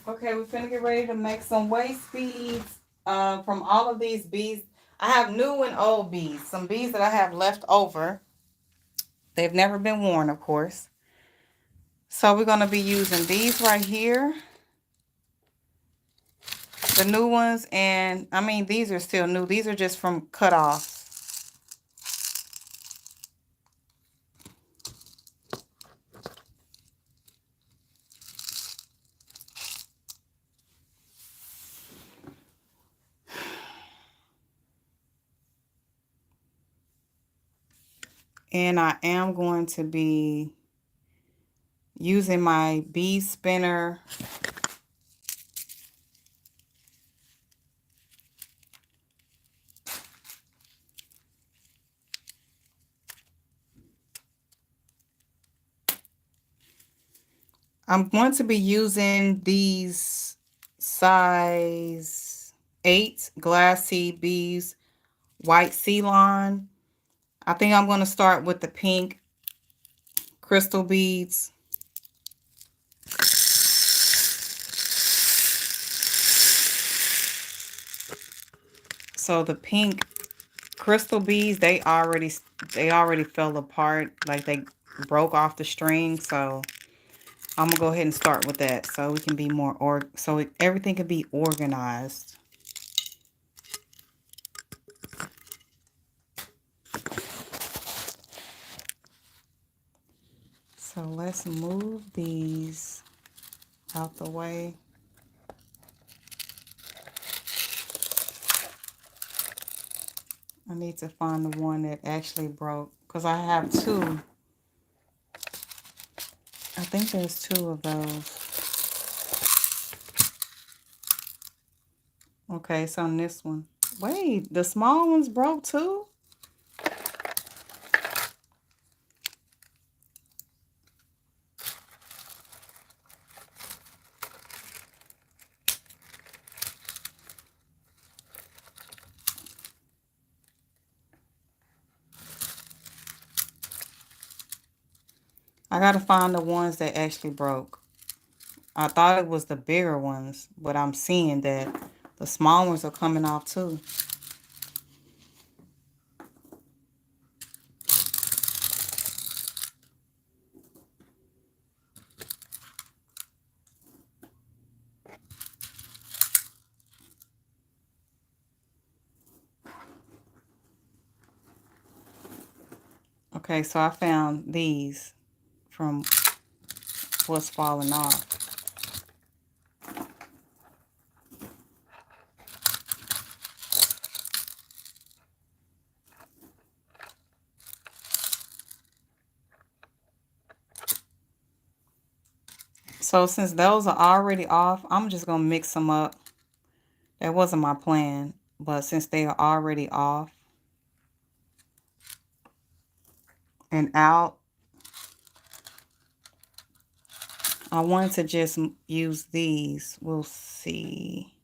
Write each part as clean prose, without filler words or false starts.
Okay, we're finna get ready to make some waist beads from all of these beads. I have new and old beads. Some beads that I have left over. They've never been worn, of course. So we're going to be using these right here. The new ones. And, I mean, these are still new. These are just from cut-offs. And I am going to be using my bead spinner. I'm going to be using these size 8 glass seed beads, white Ceylon. I think I'm going to start with the pink crystal beads. So the pink crystal beads, they already fell apart, like they broke off the string. So I'm gonna go ahead and start with that, so we can be more everything can be organized. So let's move these out the way. I need to find the one that actually broke, because I have two. I think there's two of those. Okay, so on this one. Wait, the small ones broke too? I gotta find the ones that actually broke. I thought it was the bigger ones, but I'm seeing that the small ones are coming off too. Okay, so I found these from what's falling off. So since those are already off, I'm just going to mix them up. That wasn't my plan, but since they are already off and out, I wanted to just use these. We'll see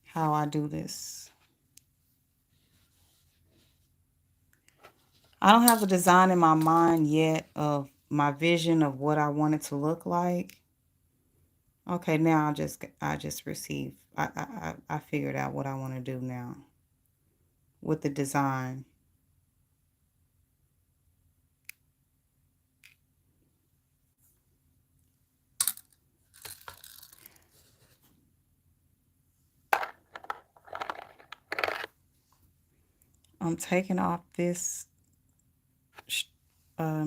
how I do this. I don't have a design in my mind yet of my vision of what I want it to look like. Okay, now I just received. I figured out what I want to do now with the design. I'm taking off this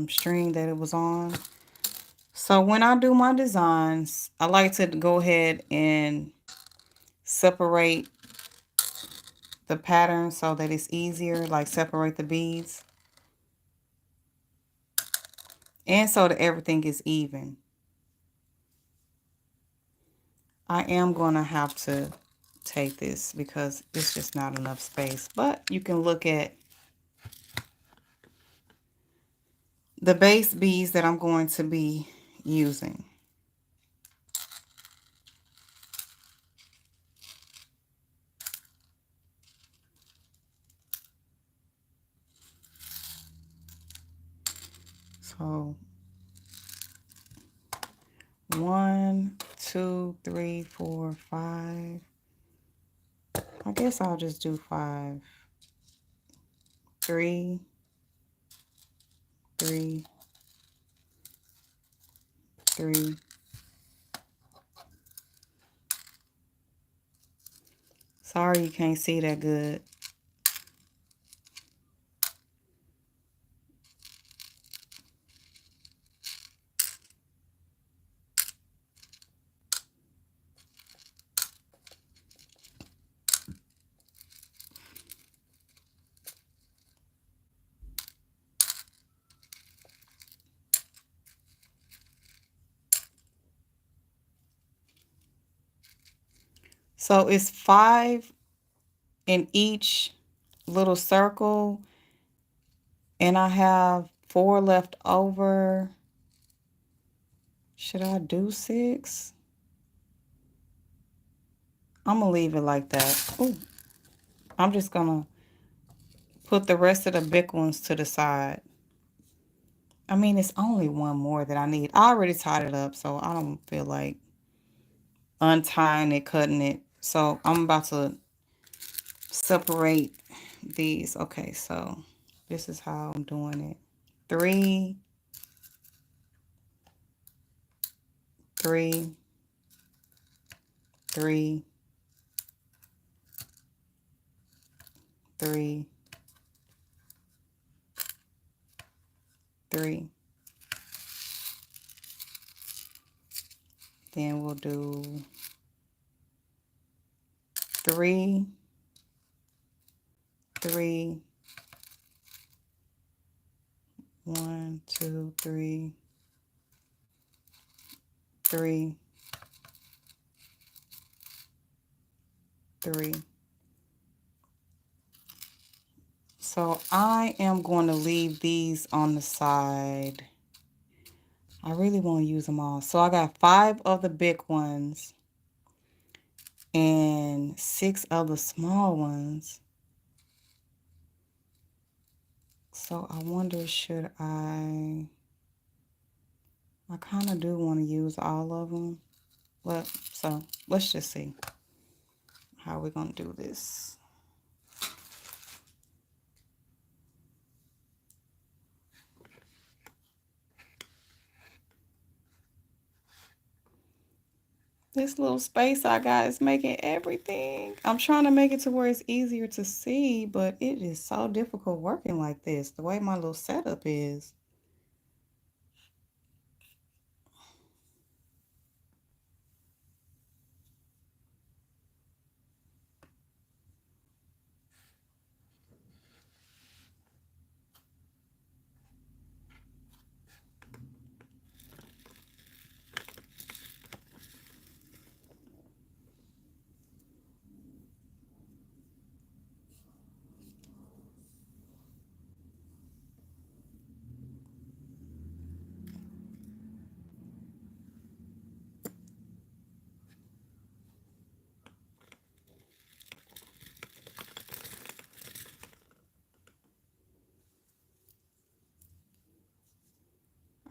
string that it was on. So when I do my designs, I like to go ahead and separate the pattern so that it's easier, like separate the beads. And so that everything is even. I am going to have to take this because it's just not enough space. But you can look at the base beads that I'm going to be using. So 1, 2, 3, 4, 5. I guess I'll just do 5. 3, 3, 3. Sorry you can't see that good. So it's 5 in each little circle, and I have 4 left over. Should I do 6? I'm gonna leave it like that. Ooh, I'm just gonna put the rest of the big ones to the side. I mean, it's only one more that I need. I already tied it up, so I don't feel like untying it, cutting it. So I'm about to separate these. Okay, so this is how I'm doing it. 3, 3, 3, 3, 3. Then we'll do 3, 3, 1, 2, 3, 3, 3. So I am going to leave these on the side. I really want to use them all. So I got 5 of the big ones and 6 of the small ones. So I wonder, should I kind of do want to use all of them. But so let's just see how we're going to do this. This little space I got is making everything. I'm trying to make it to where it's easier to see, but it is so difficult working like this, the way my little setup is.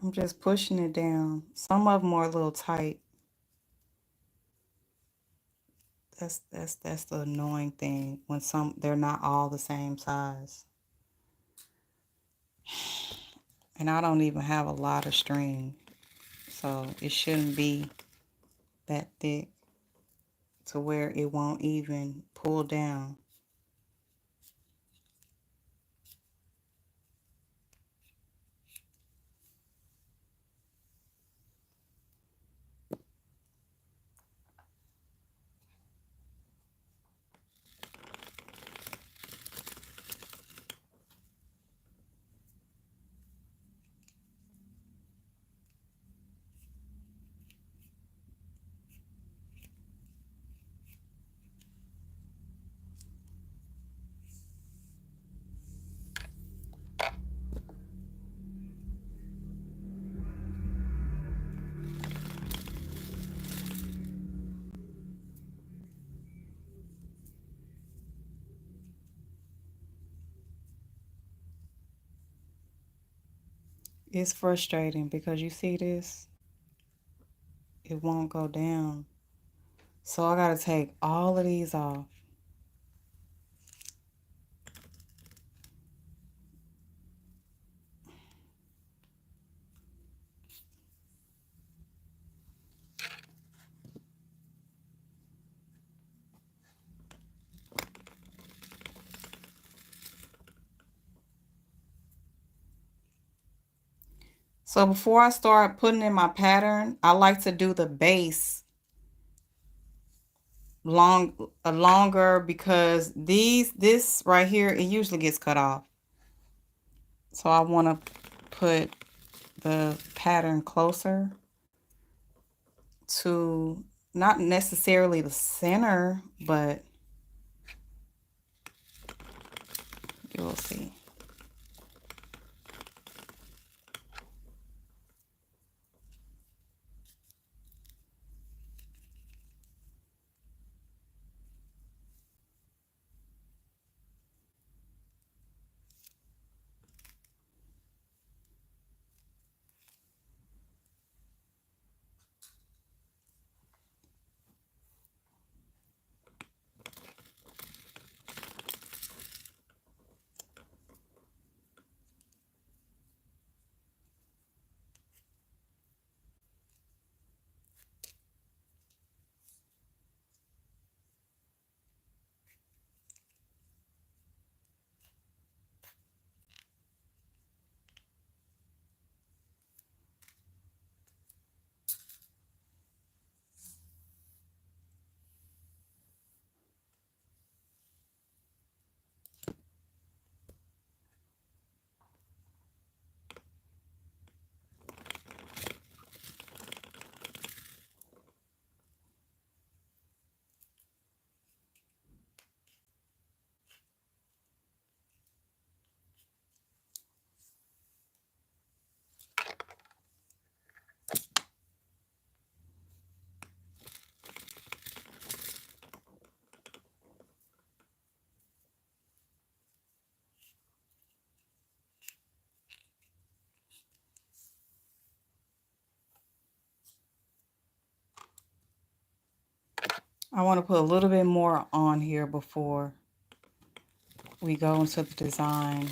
I'm just pushing it down. Some of them are a little tight. That's the annoying thing when they're not all the same size. And I don't even have a lot of string, so it shouldn't be that thick to where it won't even pull down. It's frustrating because you see this. it won't go down. So I gotta take all of these off. So before I start putting in my pattern, I like to do the base longer because this right here, it usually gets cut off. So I want to put the pattern closer to not necessarily the center, but you will see. I want to put a little bit more on here before we go into the design.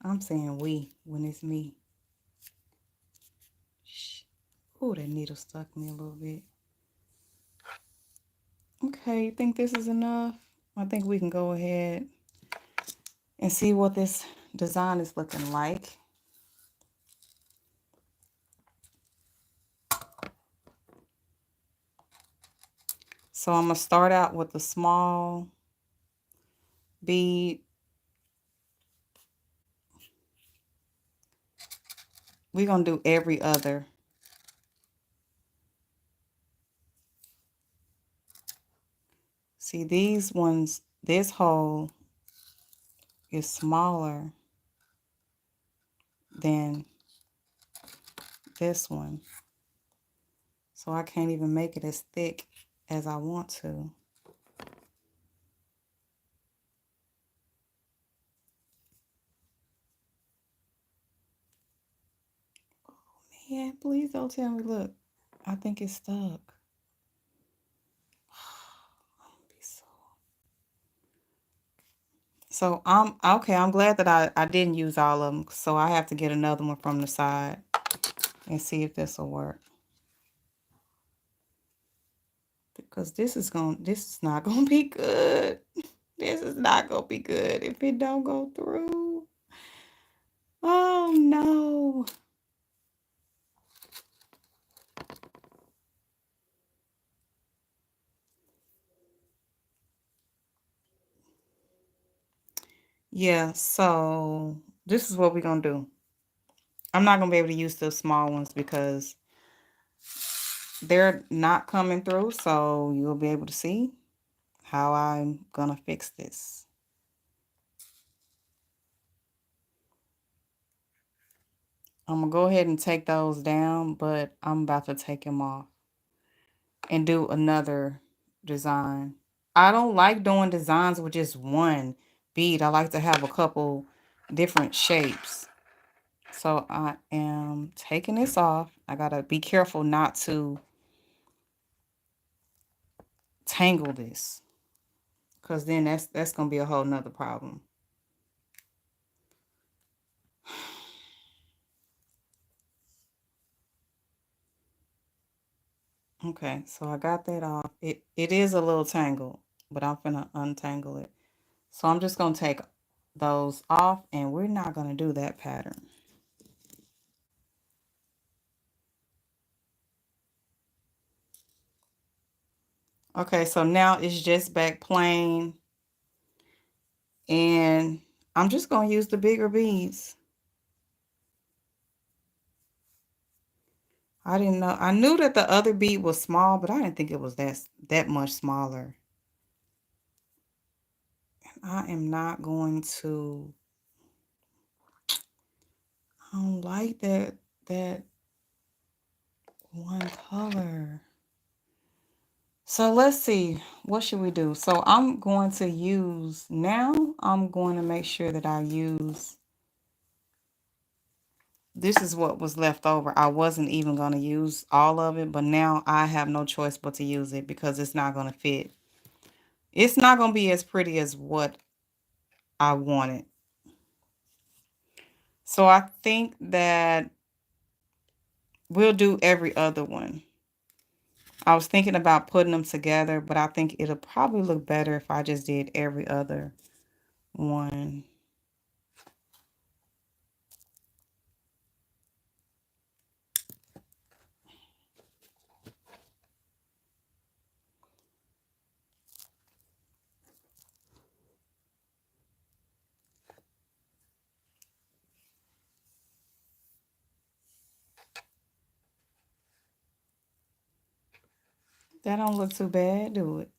I'm saying we when it's me. Oh, that needle stuck me a little bit. Okay, you think this is enough? I think we can go ahead and see what this design is looking like. So I'm going to start out with the small bead. We're going to do every other. See, these ones, this hole is smaller than this one. So I can't even make it as thick as I want to. Oh man, please don't tell me, look, I think it's stuck. So I'm okay. I'm glad that I didn't use all of them. So I have to get another one from the side and see if this will work. Because this is not gonna be good. This is not gonna be good if it don't go through. Oh no. Yeah, so this is what we're gonna do. I'm not gonna be able to use the small ones because they're not coming through, so you'll be able to see how I'm gonna fix this. I'm gonna go ahead and take those down, but I'm about to take them off and do another design. I don't like doing designs with just one bead. I like to have a couple different shapes. So I am taking this off. I gotta be careful not to tangle this, because then that's gonna be a whole nother problem. Okay, so I got that off. It is a little tangled, but I'm gonna untangle it. So I'm just gonna take those off, and we're not gonna do that pattern. Okay, so now it's just back plain, and I'm just gonna use the bigger beads. I didn't know. I knew that the other bead was small, but I didn't think it was that much smaller. I am not going to. I don't like that one color. So let's see. What should we do? So I'm going to use now. I'm going to make sure that I use. This is what was left over. I wasn't even going to use all of it, but now I have no choice but to use it because it's not going to fit. It's not going to be as pretty as what I wanted. So I think that we'll do every other one. I was thinking about putting them together, but I think it'll probably look better if I just did every other one. That don't look too bad, do it?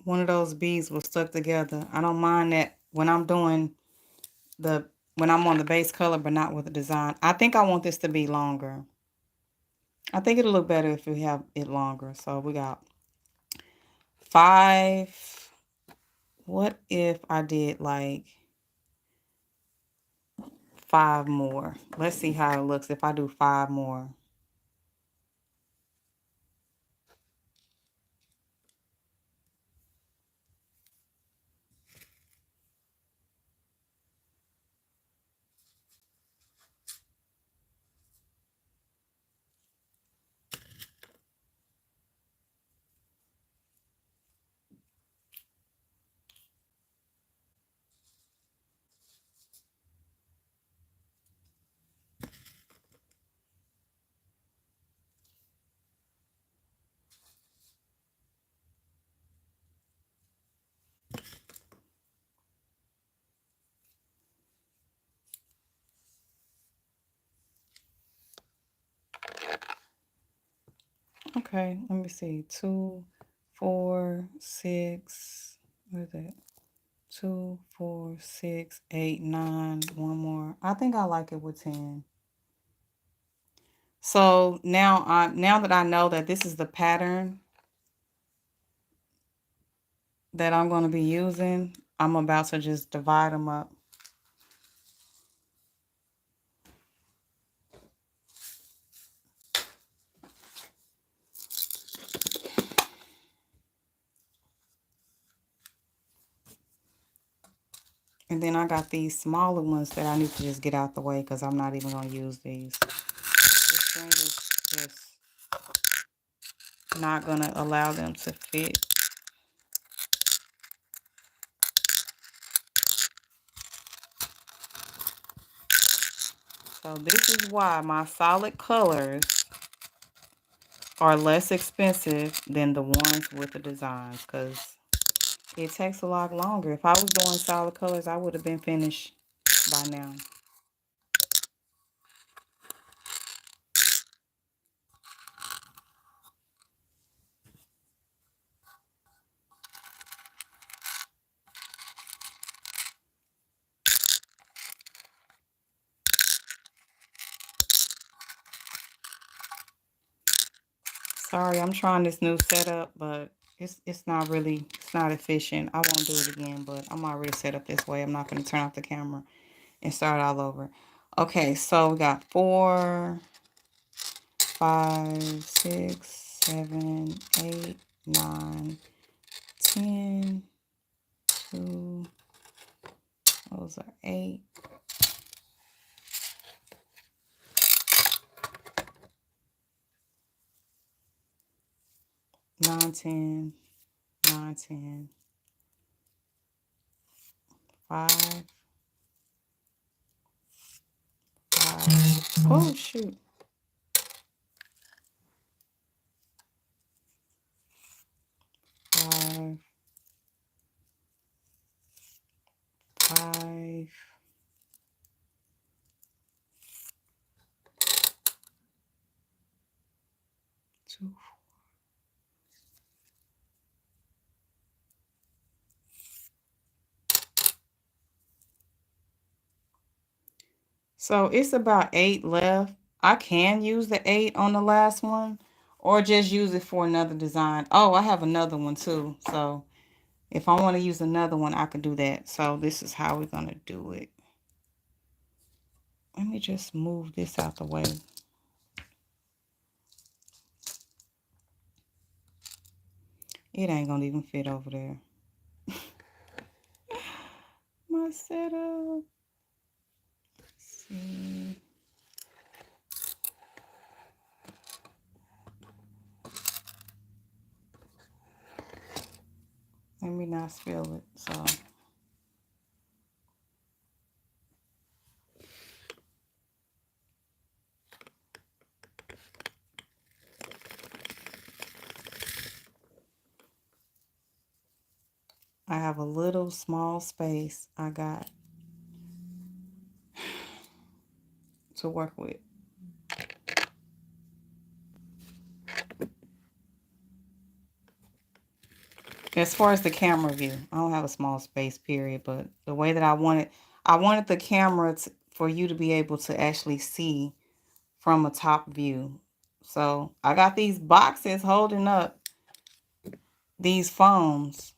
One of those beads was stuck together. I don't mind that when I'm doing the when I'm on the base color, but not with the design. I think I want this to be longer. I think it'll look better if we have it longer. So we got 5. What if I did like 5 more? Let's see how it looks if I do 5 more. Okay, let me see. 2, 4, 6. What is that? 2, 4, 6, 8, 9. One more. I think I like it with 10. So now that I know that this is the pattern that I'm going to be using, I'm about to just divide them up. And then I got these smaller ones that I need to just get out the way because I'm not even going to use these. This string is just not going to allow them to fit. So this is why my solid colors are less expensive than the ones with the designs, because It takes a lot longer. If I was doing solid colors, I would have been finished by now. Sorry, I'm trying this new setup, but it's not efficient. I won't do it again, but I'm already set up this way. I'm not going to turn off the camera and start all over. Okay, so we got 4, 5, 6, 7, 8, 9, 10, 2, those are 8, 9, 10, 9, 10, 5, 5. Oh, shoot. 5, 5, 2. So it's about 8 left. I can use the 8 on the last one or just use it for another design. Oh, I have another one too. So if I want to use another one, I can do that. So this is how we're going to do it. Let me just move this out the way. It ain't going to even fit over there. My setup. Let's see. Let me not spill it. So I have a little small space I got to work with. As far as the camera view, I don't have a small space, period. But the way that I wanted the camera for you to be able to actually see from a top view. So I got these boxes holding up these phones.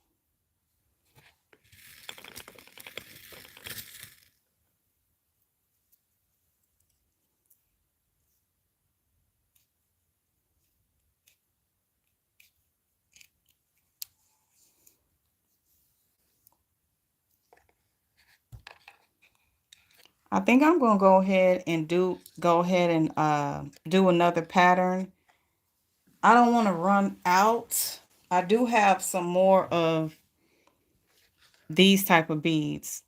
I think I'm gonna go ahead and do another pattern. I don't want to run out. I do have some more of these type of beads.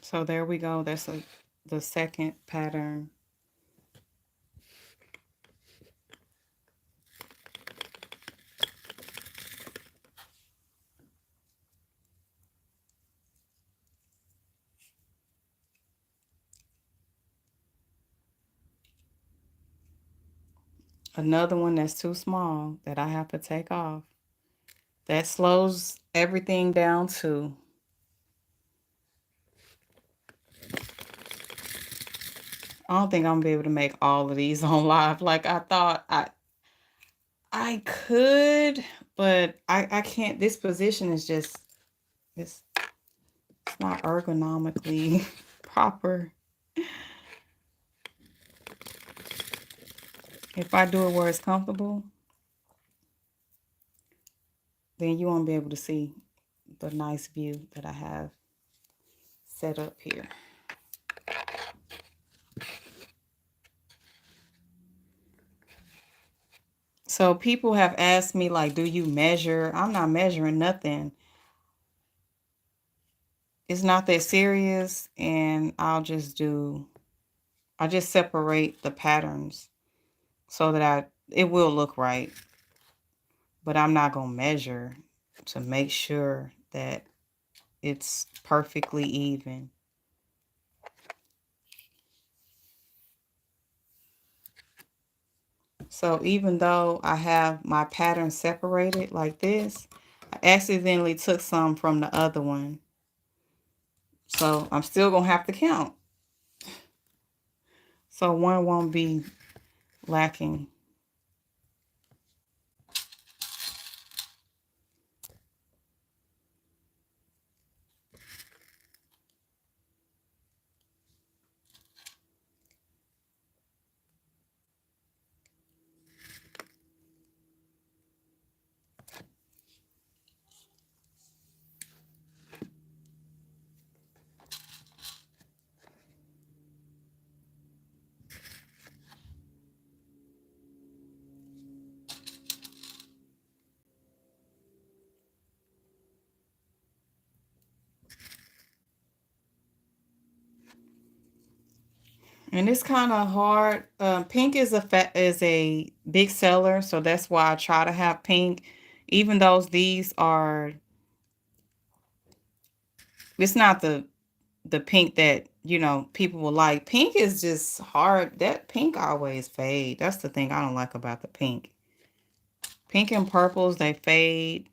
So there we go. That's the second pattern. Another one that's too small that I have to take off. That slows everything down too. I don't think I'm gonna be able to make all of these on live like I thought I could, but I can't. This position is just it's not ergonomically proper. If I do it where it's comfortable, then you won't be able to see the nice view that I have set up here. So people have asked me, like, do you measure? I'm not measuring nothing. It's not that serious, and I just separate the patterns so that it will look right, but I'm not going to measure to make sure that it's perfectly even. So even though I have my pattern separated like this, I accidentally took some from the other one. So I'm still going to have to count. So one won't be lacking. And it's kind of hard. Pink is a big seller, so that's why I try to have pink. Even though these are, it's not the pink that people will like. Pink is just hard. That pink always fade. That's the thing I don't like about the pink. Pink and purples, they fade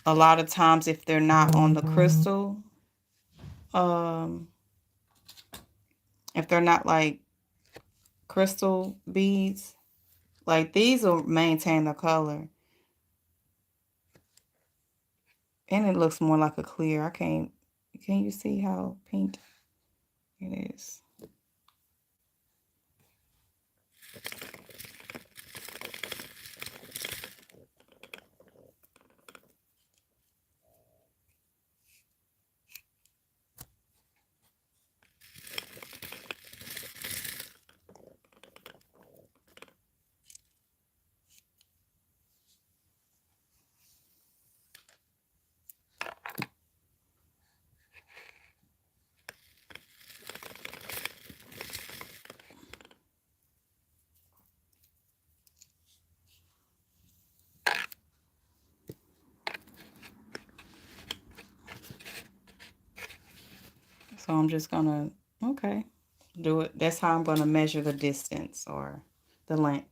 a lot of times if they're not on the crystal. Um, if they're not like crystal beads, like these will maintain the color. And it looks more like a clear. Can you see how pink it is? So I'm just gonna, okay, do it. That's how I'm gonna measure the distance or the length.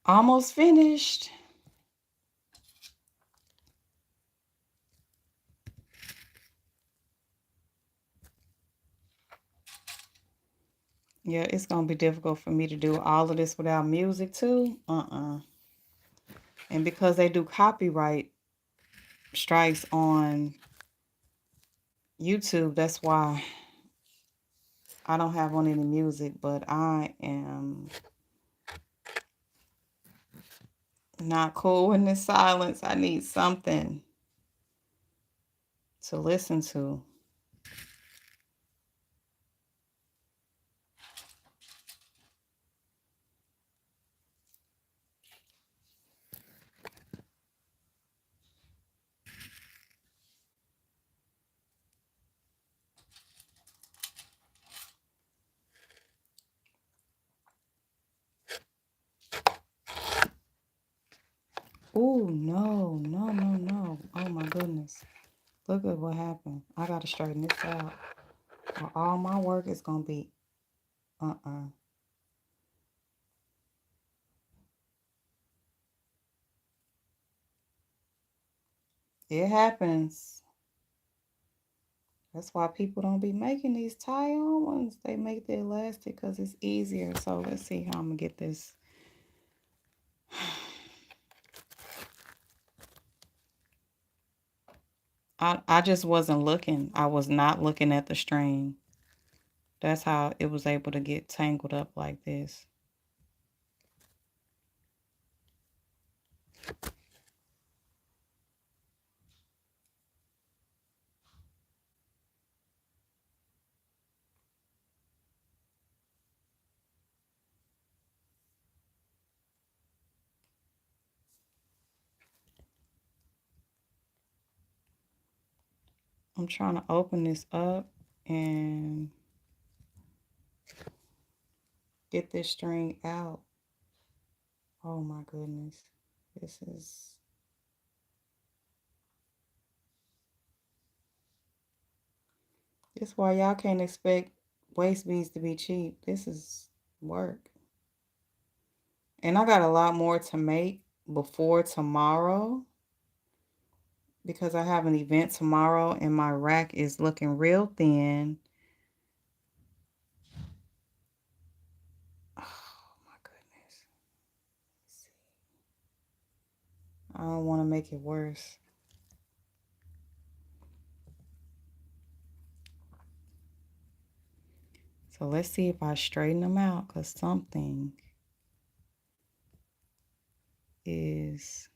Almost finished. Yeah, it's gonna be difficult for me to do all of this without music too. And because they do copyright strikes on YouTube, that's why I don't have on any music, but I am not cool in this silence. I need something to listen to. Oh, no, no, no, no. Oh, my goodness. Look at what happened. I got to straighten this out. Or all my work is going to be, It happens. That's why people don't be making these tie-on ones. They make the elastic because it's easier. So let's see how I'm going to get this. I just wasn't looking. I was not looking at the string. That's how it was able to get tangled up like this. I'm trying to open this up and get this string out. Oh my goodness. This is... That's why y'all can't expect waist beads to be cheap. This is work. And I got a lot more to make before tomorrow because I have an event tomorrow and my rack is looking real thin. Oh my goodness. Let's see. I don't want to make it worse. So let's see if I straighten them out because something is...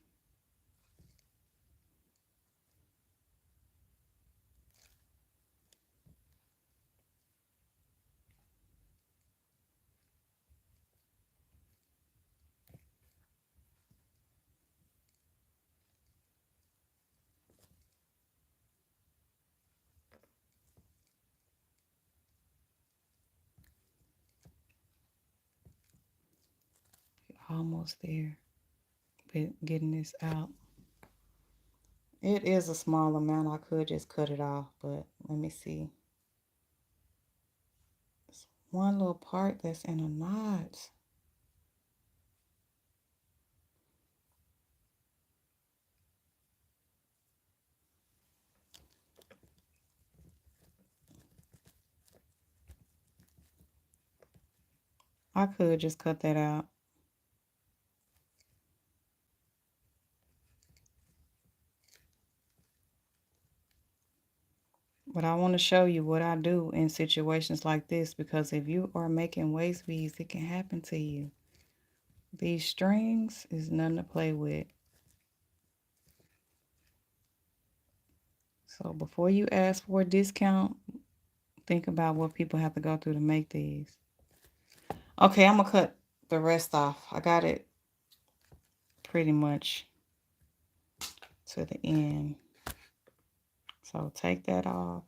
almost there with getting this out. It is a small amount. I could just cut it off, but let me see. It's one little part that's in a knot. I could just cut that out. But I want to show you what I do in situations like this because if you are making waist beads, it can happen to you. These strings is nothing to play with. So before you ask for a discount, think about what people have to go through to make these. Okay, I'm going to cut the rest off. I got it pretty much to the end. So take that off.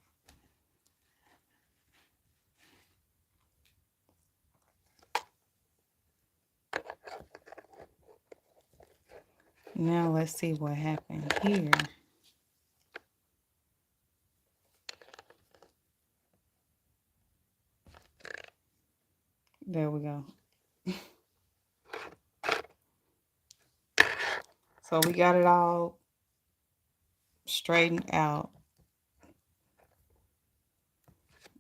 Now let's see what happened here. There we go. So we got it all straightened out.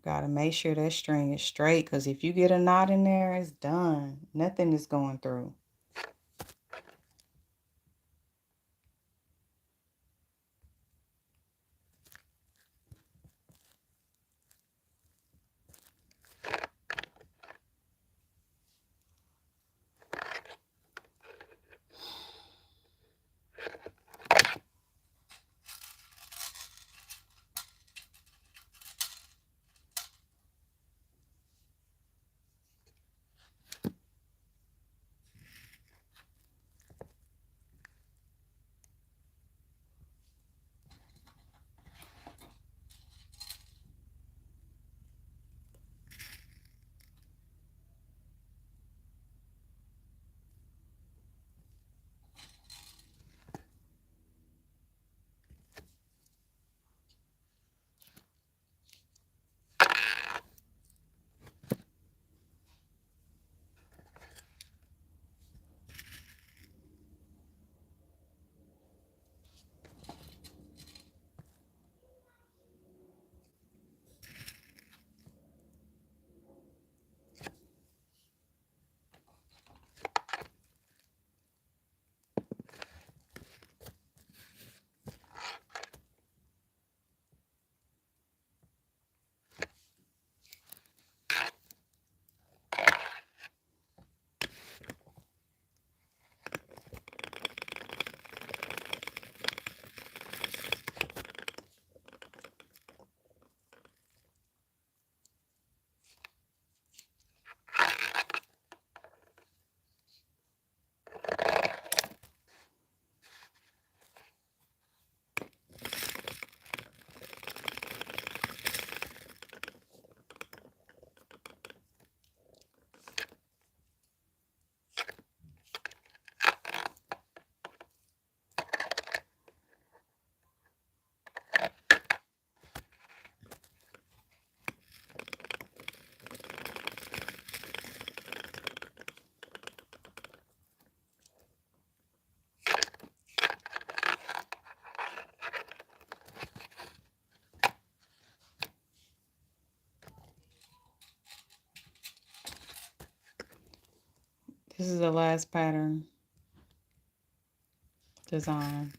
Gotta make sure that string is straight, because if you get a knot in there, it's done. Nothing is going through. This is the last pattern design.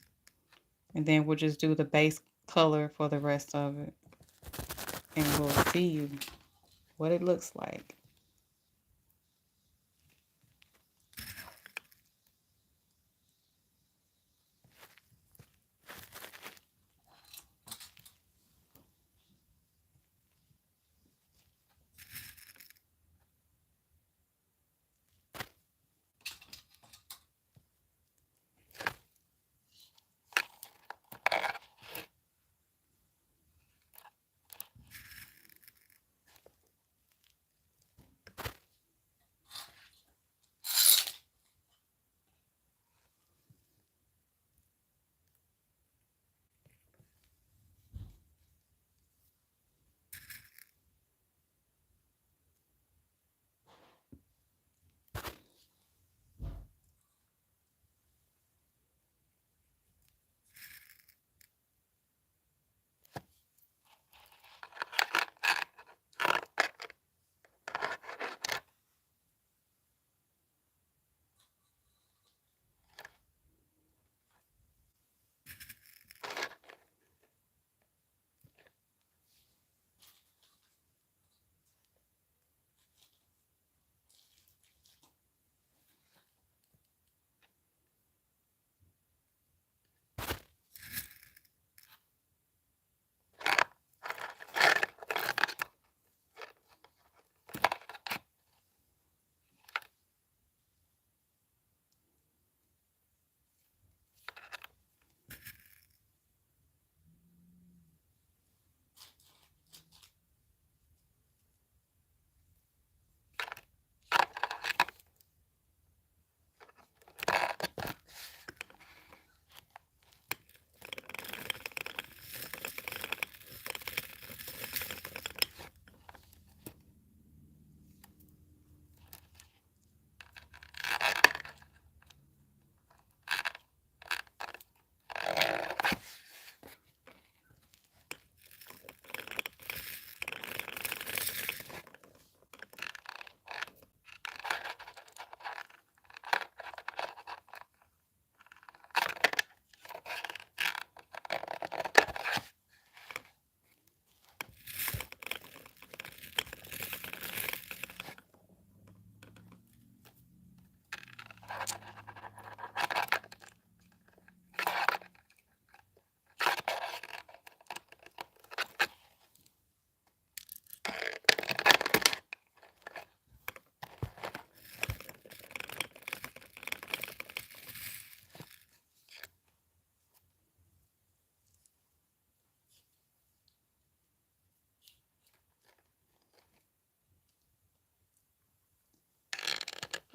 And then we'll just do the base color for the rest of it. And we'll see what it looks like.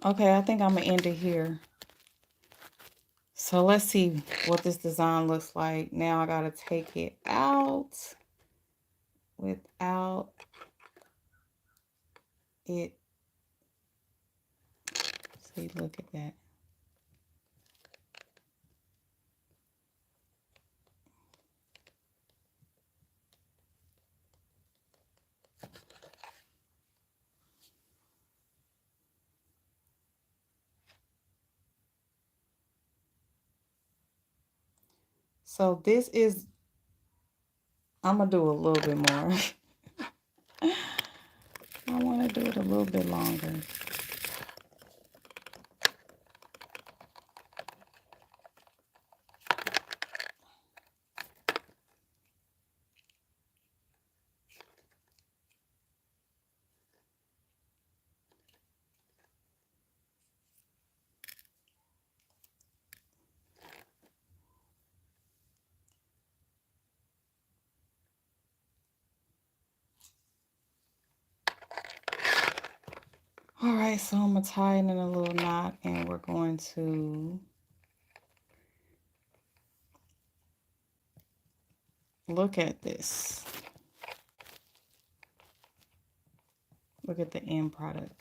Okay, I think I'm gonna end it here. So let's see what this design looks like. Now I gotta take it out without it. See, look at that. So this is, I'm gonna do a little bit more. I want to do it a little bit longer. All right, so I'm gonna tie it in a little knot, and we're going to look at this. Look at the end product.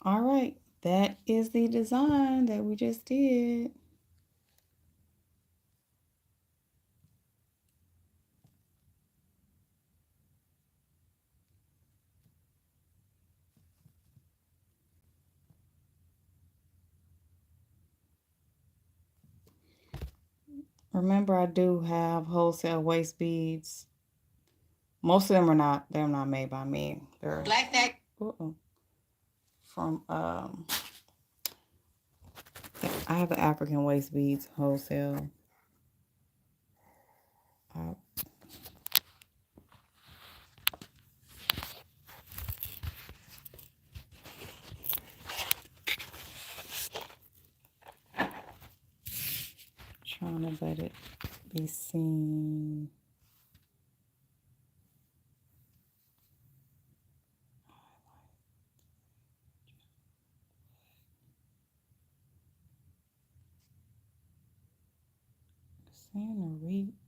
All right, that is the design that we just did. Remember, I do have wholesale waist beads. Most of them are not, they're not made by me. They're Black Neck. From I have the African waist beads wholesale. Trying to let it be seen. Seeing the reach.